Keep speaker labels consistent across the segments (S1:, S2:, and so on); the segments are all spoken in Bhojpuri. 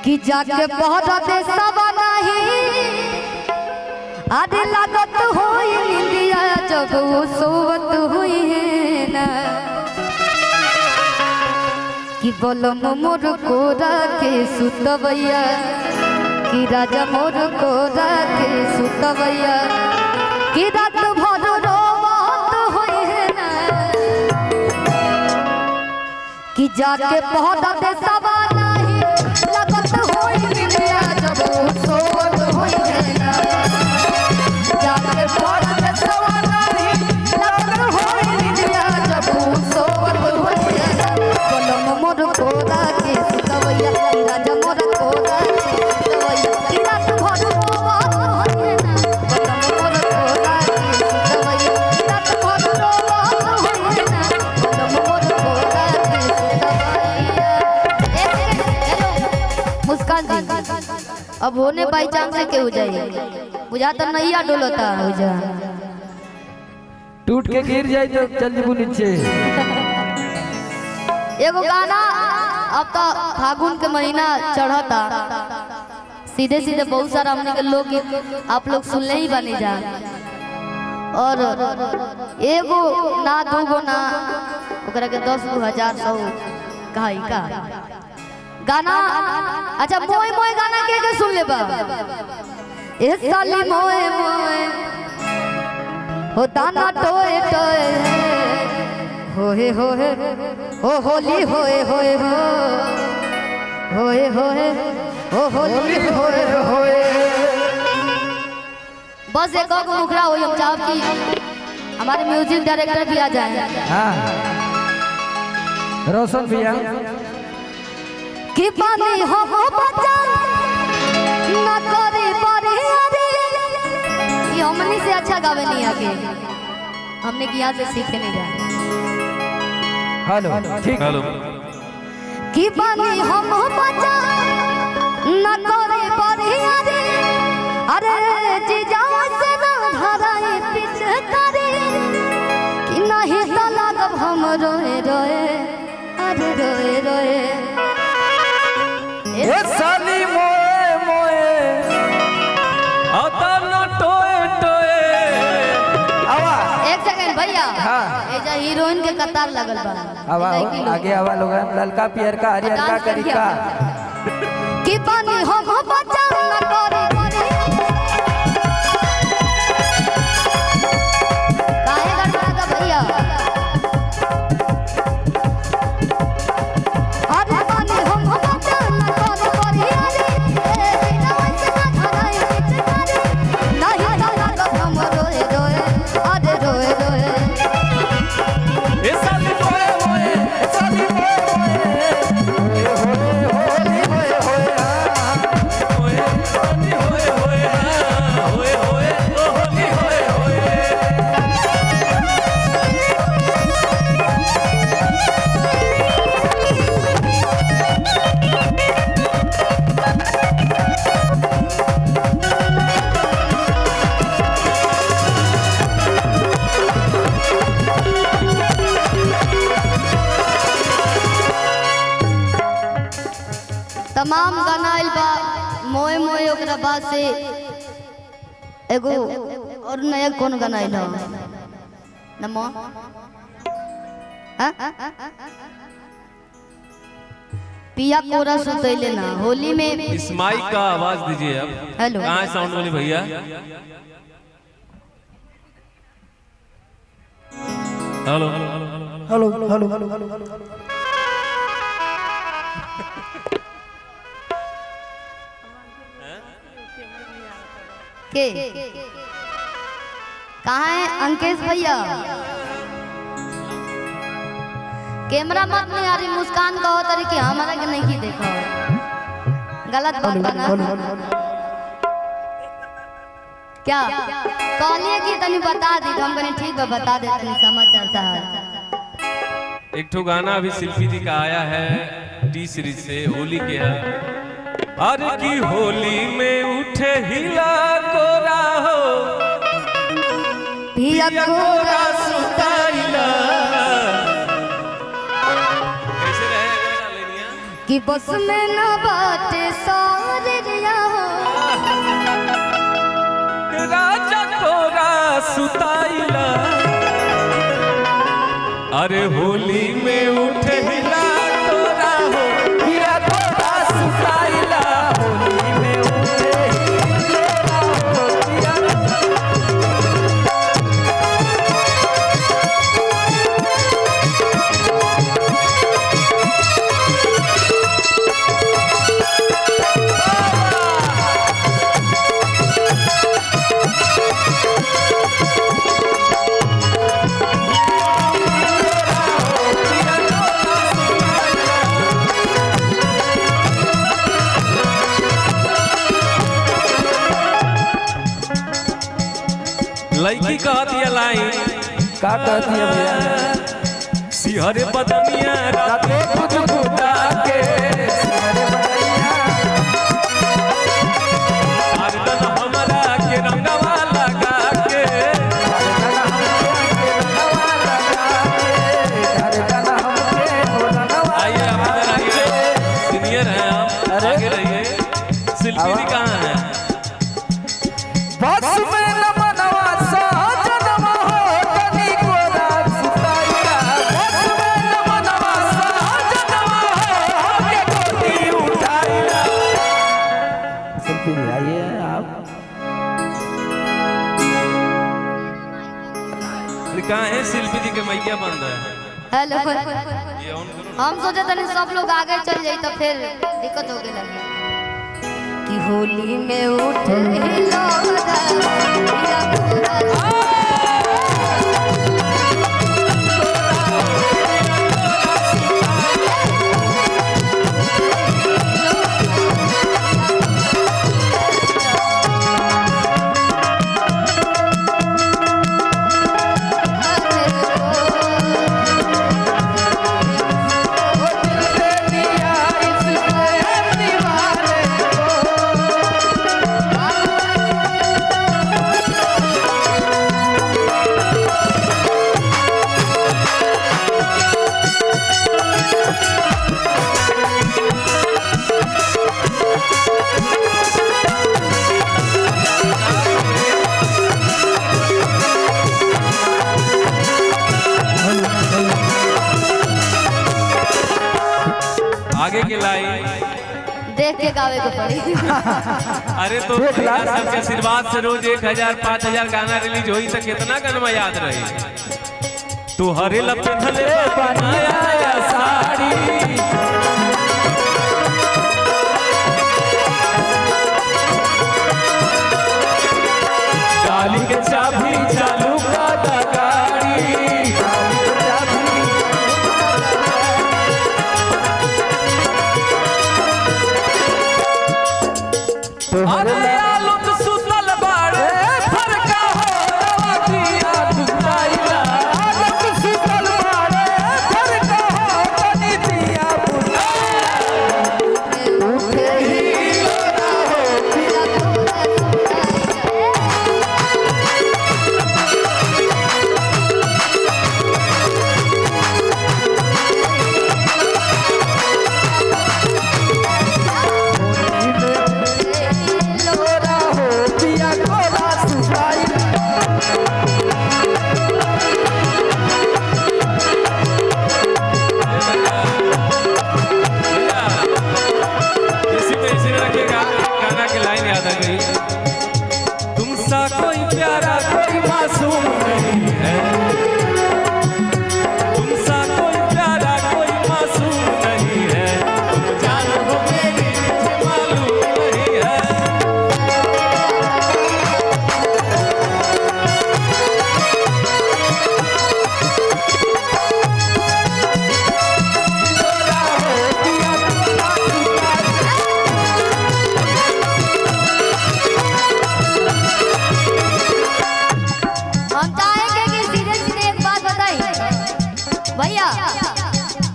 S1: कि जाके पहरा दे सवा नहीं आदि लागत होई निंदिया जब वो सोवत हुई है ना कि बोलो मोर कोरा के सुतवैया कि राजा मोर कोरा के सुतवैया कि रात भर रोवत हुई है ना कि जाके पहरा दे सवा नहीं लागत होई निंदिया जब वो सोवत हुई है ना जाके पहरा दे सवा नहीं लागत होई निंदिया जब वो सोवत हुई है ना बोलो मोर कोरा के सुतवैया राजा मोर कोरा के सुतवैया कि रात भर रोवत हुई है ना बोलो मोर कोरा के सुतवैया रात भर रोवत हुई है ना बोलो मोर कोरा के सुतवैया। हेलो मुस्कान जी अब होने बाई चांस से के हो जाए बुझा तो नैया डोलता हो जा
S2: टूट के गिर जाए तो चल जबू नीचे।
S1: एगो गाना अब तो फागुन के महीना चढ़ता सीधे सीधे बहुत सारा हमने के लोग आप लोग सुनले ही बने जा और एगो ना दूगो ना ओकरा के 10,000 100 कहाई का गाना। अच्छा मोए मोए गाना के सुन ले बा ए साली मोए मोए हो दाना टोए टोए होए होए हो होली होए होए हो होए होए हो होली होए होए। बस एक और मुखरा हो हम चाहब कि हमारे म्यूजिक डायरेक्टर भी आ जाए।
S2: हाँ रोशन भैया
S1: कि पानी हो बचा न करे बरे अरे ये हमनी से अच्छा गावे नहीं आगे हमने कि यहाँ से सीखे नहीं जाए।
S2: हेलो ठीक
S3: हेलो
S1: कि पानी हम बचा न करे बरे अरे जीजा से न धराए पीछे करे कि नहीं तो लागब हम रोए रोए अरे रोए रोए।
S2: ए साली मोए मोए
S3: आता न टोए टोए
S2: आवा
S1: एक सेकंड भैया
S2: हाँ।
S1: एजा हीरोइन के कतार लगल बा
S2: आवा आगे आवा लोग ललका पियर का हरियर का करी का
S1: कि पानी हम बचा न करे करे काहे गड़बड़ा भैया अरे पानी हम बचा न करे करे अरे बिना वैसे ना धराए पीछे करे नहीं लागब हम रोए रोए अरे रोए रोए।
S3: ए साली मोए मोए ए साली मोए मोए
S2: होली होए होए
S3: होए होली होए होए होए होए होली होए होए।
S1: तमाम गाना आइल बा मोए मोए ओकरा बाद से एगो और नया कौन गाना आइल नमो पिया कोरा सुतैले ना होली में
S3: इस माइक का आवाज दीजिए अब।
S1: हेलो
S3: कहाँ है साउंड वाले भैया? हेलो
S2: हेलो हेलो
S1: के कहाँ है अंकेश भैया? कैमरा मत नहीं आ रही मुस्कान कहो तरी कि हमारा के नहीं देखो गलत बात बना क्या कहलिए कि तनी बता दी हम कहीं ठीक है बता देते समाचार साहब।
S3: एक ठो गाना अभी शिल्पी जी का आया है टी सीरीज से होली के है। अरे की होली में उठे हिला कोरा हो
S1: पिया कोरा
S3: सुताइला। कैसे रहेगा लेनिया
S1: कि बस में न बाटे सा
S3: अरे होली में उठे हिला तोरा हो
S2: पिया तोरा सुताइला होली में उठे हिला हो पिया
S3: लड़की कहती है लाइन
S2: का कहती है भैया
S3: सिहरे बदनिया
S2: राते खुद खुदा के सिहरे बदनिया
S3: आरदन हमरा के रंगवा लगा के आइए आप इधर आइए सीनियर हैं आप आगे रहिए शिल्पी जी कहाँ हैं
S2: बस में न मनवा साजनवा हो तनी को रात सुताइला बस में न मनवा साजनवा हो के गोदी उठाइला शिल्पी जी आइए आप
S3: कहाँ है शिल्पी जी के मैया बंद है
S1: हेलो
S3: ये ऑन करो
S1: हम सोचे तनी सब लोग आगे चल जाई तो फिर दिक्कत होगे लगे कि होली में उठे हिलोरा पिया तोरा
S3: आगे के लाइन
S1: देख के गावे को पड़ी
S3: अरे तो भैया सबके आशीर्वाद से रोज 1000 5000 गाना रिलीज होई तो कितना गाना याद रही तू हरे लपेटले बनाया साड़ी गाली के चाबी चालू का गाड़ी अरे आलू तो सुतल बाड़े फरका हो रवाजिया दुताइला
S2: आलू तो सुतल बाड़े फरका हो तनी दिया
S1: उठे हिलोरा हो पिया तोरा
S2: तोरा हो पिया तोरा सुताइला
S3: इसी पे इसी रखिएगा गाना की लाइन याद आ गई तुमसा कोई प्यारा कोई मासूम नहीं है तुमसा कोई प्यारा कोई मासूम नहीं है तुम जान हो मेरी मुझे मालूम नहीं है
S1: हम चाहेंगे कि सीधे सीधे एक बात बताइए भैया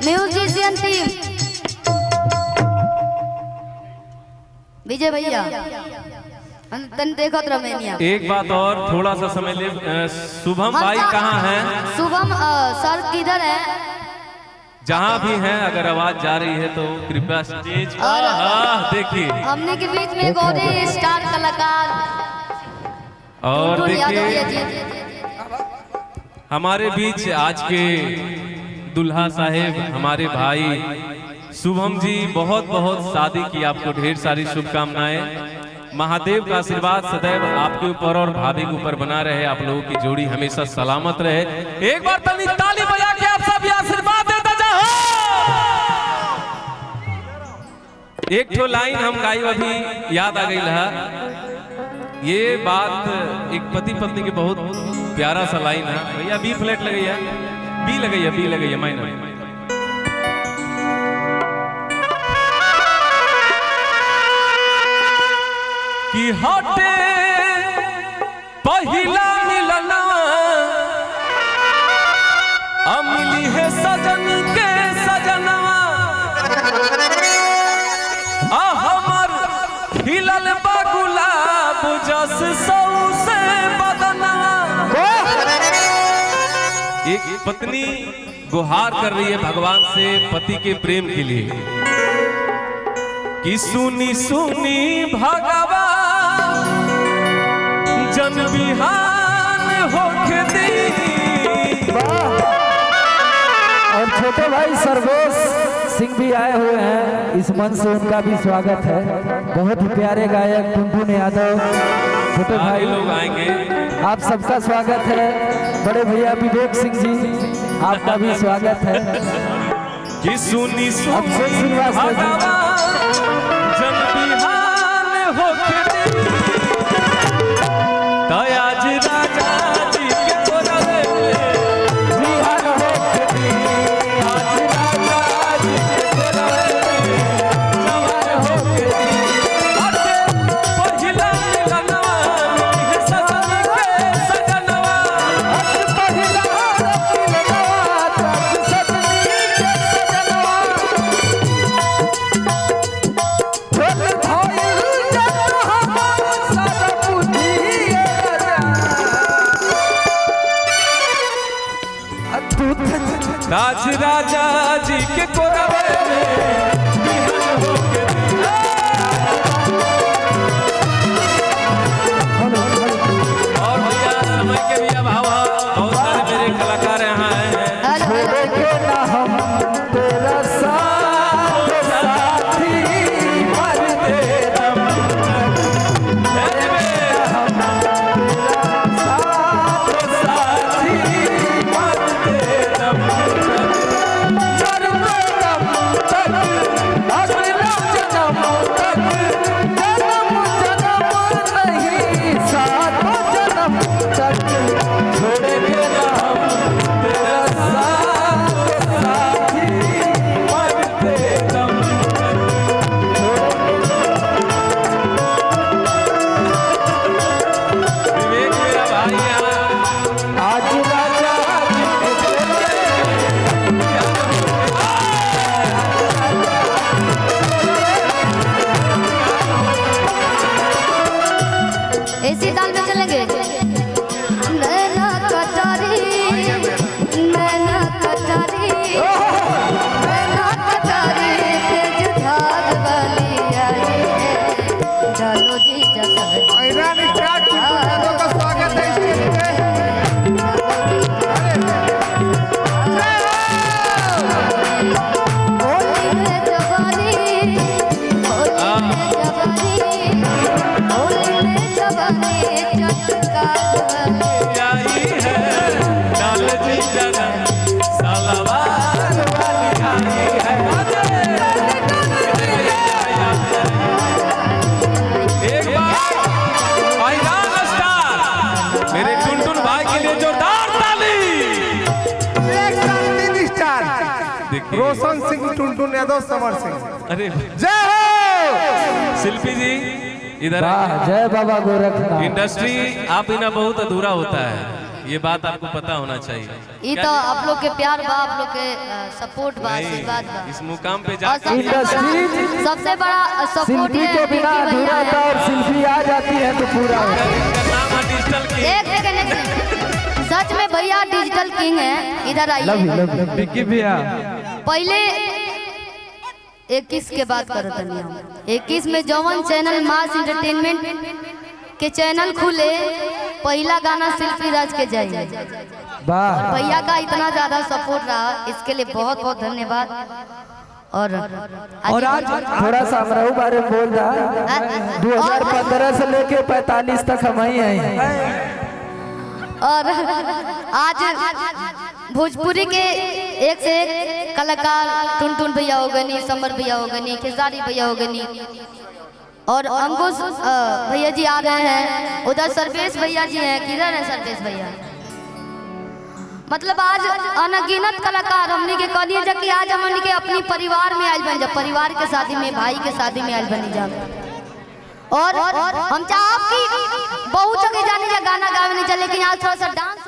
S1: म्यूजिशियन टीम विजय भैया तन देखो रमेनिया
S3: एक बात और थोड़ा सा समय ले शुभम भाई कहाँ हैं
S1: शुभम सर किधर है
S3: जहाँ भी हैं अगर आवाज जा रही है तो कृपया स्टेज
S1: और-
S3: देखिए
S1: हमने के बीच में एक और ही स्टार कलाकार
S3: और
S1: टुनटुन यादव
S3: देखिए
S1: जी
S3: हमारे बीच आज के दुल्हा साहेब हमारे भाई शुभम जी, बहुत बहुत शादी की आपको ढेर सारी शुभकामनाएं। महादेव का आशीर्वाद सदैव आपके ऊपर और भाभी के ऊपर बना रहे, आप लोगों की जोड़ी हमेशा सलामत रहे। एक बार तनी ताली बजा के आप सब आशीर्वाद देता जाओ। एक तो लाइन हम गाई अभी याद आ गई है, ये बात एक पति पत्नी के बहुत प्यारा सा लाइन है। भैया बी फ्लैट लगी है, बी लगी है माइनर। कि हटे पहिला मिलना मिली है सजन के सजनवा, हमर हिलल गुलाब जस सौ से बदनवा। एक पत्नी गुहार कर रही है भगवान से पति के प्रेम के लिए कि सुनी सुनी भगवान जन बिहान होके दी।
S2: और छोटे भाई सर्वेश सिंह भी आए हुए हैं, इस मंच से उनका भी स्वागत है। बहुत ही प्यारे गायक टुनटुन यादव छोटे भाई
S3: लोग आएंगे,
S2: आप सबका स्वागत है। बड़े भैया विवेक सिंह जी, आपका भी स्वागत है।
S3: कि सुनी
S2: अभिषेक श्रीवास्तव जी,
S3: जन बिहान होके दी। आज राजा जी के कोरवे में बिहान होके दी। आज राजा जी के कोरवे में जवान होके दी। पहिला मिलनवा मिली सजन के सजनवा,
S2: पहिला मिलनवा सजनी के सजनवा।
S3: आज राजा जी के कोरवे में बिहान होके दी। और भैया समय के भी अभाव है, बहुत सारे मेरे कलाकार यहाँ आए हैं।
S2: तेरा साथी मरते दम साथी मरते दम
S1: इसी ताल में चलेंगे। नैना कटारी नैना कटारी नैना कटारी तेज धार वाली आई है, डालो जी जसर
S2: का स्वागत है स्टेज पे।
S1: होली में जवानी होली में जवानी
S3: आई है डाल जी जगन सलवार वाली आई है। एक बार ऐलान स्टार मेरे टुनटुन भाई के लिए जोरदार ताली। देखिए
S4: रोशन सिंह, टुनटुन यादव, समर सिंह।
S3: अरे
S4: जय हो
S3: शिल्पी जी इधर
S2: वाह, जय बाबा गोरखनाथ।
S3: इंडस्ट्री आप बिना बहुत अधूरा होता है, ये बात आपको पता होना चाहिए।
S1: ये तो आप लोग के प्यार बा, आप लोग के सपोर्ट बा,
S3: नहीं,
S1: आशीर्वाद बा।
S3: इस मुकाम पे
S1: और
S3: जाकर
S1: सबसे बड़ा सपोर्ट
S2: शिल्पी
S1: है
S2: के बिना
S1: विकी
S2: अधूरा
S1: भैया
S2: था, और
S1: है।
S2: शिल्पी आ जाती है तो पूरा होता है।
S3: इनका नाम है डिजिटल की।
S1: एक सेकंड, सच में भैया डिजिटल किंग है। इधर आइए।
S2: विक्की भैया
S1: पहले 21 के बात करो तनी हम 21 में जवन चैनल मास एंटरटेनमेंट के चैनल खुले, पहला गाना शिल्पी राज के जाई
S2: वाह
S1: भैया का इतना ज्यादा सपोर्ट रहा, इसके लिए बहुत बहुत धन्यवाद। और
S2: आज थोड़ा सा हमराऊ बारे में बोल रहा 2015 से लेके 45 तक हम ही हैं।
S1: और आज भोजपुरी के एक से एक कलाकार टुनटुन भैया हो गनी, समर भैया हो गनी, खेसारी भैया हो गनी, और अंकुश भैया जी आ रहे हैं। उधर सर्वेश भैया जी हैं, किधर है सर्वेश भैया? मतलब आज अनगिनत कलाकार हमने के कहलिए जा कि आज हमने के अपनी परिवार में आयल बन जा, परिवार के शादी में, भाई के शादी में आयल बनी जा। और हम चाहब कि बहुत जगह जाने जा गाना गावे नहीं जा, लेकिन आज थोड़ा सा डांस